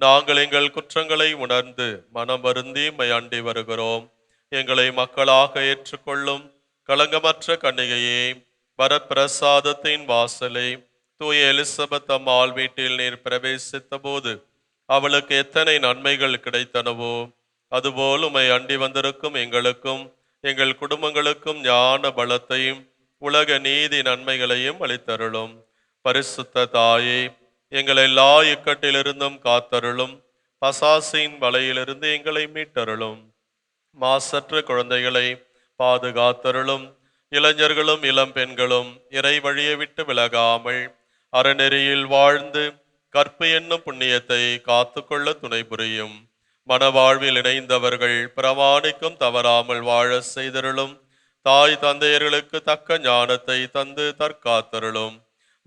நாங்கள் எங்கள் குற்றங்களை உணர்ந்து மனம் வருந்தி மை அண்டி வருகிறோம். எங்களை மக்களாக ஏற்றுக்கொள்ளும் களங்கமற்ற கன்னிகையே, வரப்பிரசாதத்தின் வாசலை தூய எலிசபெத் அம்மாள் வீட்டில் நீர் பிரவேசித்த போது அவளுக்கு எத்தனை நன்மைகள் கிடைத்தனவோ, அதுபோல் உம்மை அண்டி வந்திருக்கும் எங்களுக்கும் எங்கள் குடும்பங்களுக்கும் ஞான பலத்தையும் உலக நீதி நன்மைகளையும் அளித்தருளும். பரிசுத்த தாயே, எங்கள் எல்லா இக்கட்டிலிருந்தும் காத்தருளும். பசாசின் வலையிலிருந்து எங்களை மீட்டருளும். மாசற்ற குழந்தைகளை பாதுகாத்தருளும். இளைஞர்களும் இளம் பெண்களும் இறை வழியை விட்டு விலகாமல் அறநெறியில் வாழ்ந்து கற்பு என்னும் புண்ணியத்தை காத்துக்கொள்ள துணை புரியும். மனவாழ்வில் இணைந்தவர்கள் பிரமாணிக்கும் தவறாமல் வாழ செய்தருளும். தாய் தந்தையர்களுக்கு தக்க ஞானத்தை தந்து தற்காத்தருளும்.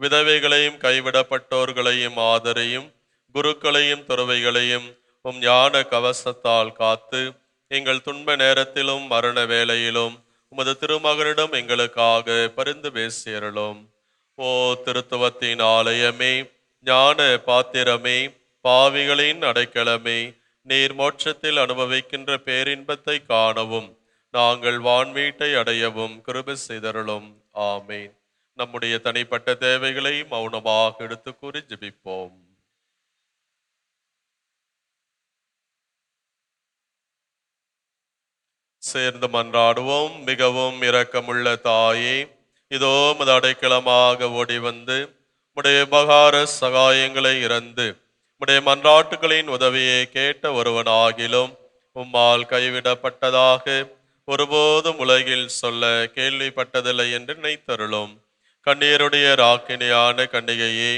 விதவைகளையும் கைவிடப்பட்டோர்களையும் ஆதரையும் குருக்களையும் துறவைகளையும் உம் ஞான கவசத்தால் காத்து எங்கள் துன்ப நேரத்திலும் மரண வேளையிலும் உமது திருமகனிடம் எங்களுக்காக பரிந்து பேசியருளும். ஓ திருத்துவத்தின் ஆலயமே, ஞான பாத்திரமே, பாவிகளின் அடைக்கலமே, நீர் மோட்சத்தில் அனுபவிக்கின்ற பேரின்பத்தை காணவும் நாங்கள் வான்வீட்டை அடையவும் கிருபை செய்தருளும். ஆமேன். நம்முடைய தனிப்பட்ட தேவைகளை மௌனமாக எடுத்து கூறி ஜெபிப்போம். சேர்ந்து மன்றாடுவோம். மிகவும் இரக்கமுள்ள தாயே, இதோ உமது அடைக்கலமாக ஓடி வந்து உடைய உபகார சகாயங்களை இறந்து உம்முடைய மன்றாட்டுகளின் உதவியை கேட்ட ஒருவனாகிலும் உம்மால் கைவிடப்பட்டதாக ஒருபோதும் உலகில் சொல்ல கேள்விப்பட்டதில்லை என்று நினைத்தருளும். கண்ணீருடைய ராக்கினியான கன்னிகையே,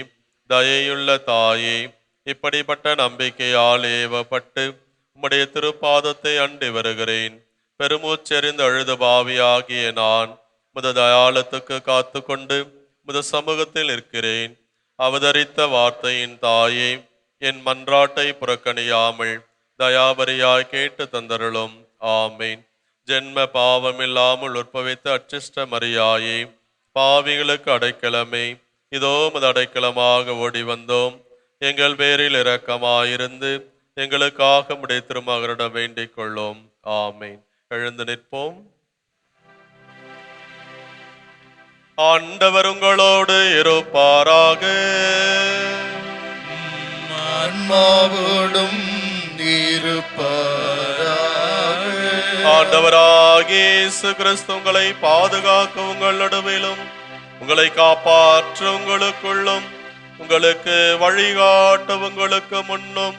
தயையுள்ள தாயே, இப்படிப்பட்ட நம்பிக்கையால் ஏவப்பட்டு உம்முடைய திருப்பாதத்தை அண்டி வருகிறேன். பெருமூச்செறிந்து அழுது பாவியாகிய நான் முத தயாளத்துக்கு காத்து கொண்டு முத சமூகத்தில் நிற்கிறேன். அவதரித்த வார்த்தையின் தாயே, என் மன்றாட்டை புறக்கணியாமல் தயாபரியாய் கேட்டு தந்தருளும். ஆமீன். ஜென்ம பாவமில்லாமல் உற்பவித்த அச்சிஷ்ட மரியாயே, பாவிகளுக்கு அடைக்கலமே, இதோ முத அடைக்கலமாக ஓடி வந்தோம். எங்கள் பேரில் இரக்கமாயிருந்து எங்களுக்காக உம்முடைய திருமகனிடம் வேண்டிக் கொள்ளும். ஆமீன். எழுந்து நிற்போம். ஆண்டவர் உங்களோடு இருப்பாராக. ஆன்மாவோடும் இருப்பாராக. ஆண்டவராகிய இயேசு கிறிஸ்து உங்களை பாதுகாக்க உங்கள் நடுவிலும் உங்களை காப்பாற்ற உங்களுக்குள்ளும் உங்களுக்கு வழிகாட்ட உங்களுக்கு முன்னும்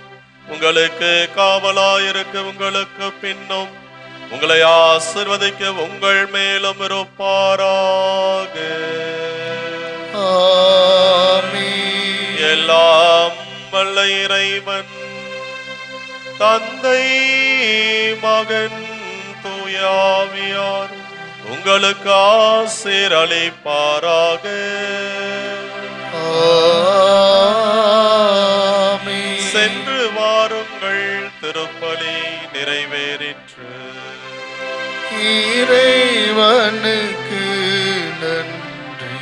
உங்களுக்கு காவலாயிருக்க உங்களுக்கு பின்னும் உங்களை ஆசிர்வதிக்க உங்கள் மேலும் இருப்பாராக. ஆமென். எல்லாம் வல்ல இறைவன் தந்தை மகன் தூயாவியார் உங்களுக்கு ஆசீர் அளிப்பாராக. ஆமென். சென்று வாருங்கள், திருப்பலி நிறைவேறிற்று. இறைவனுக்கு நன்றி.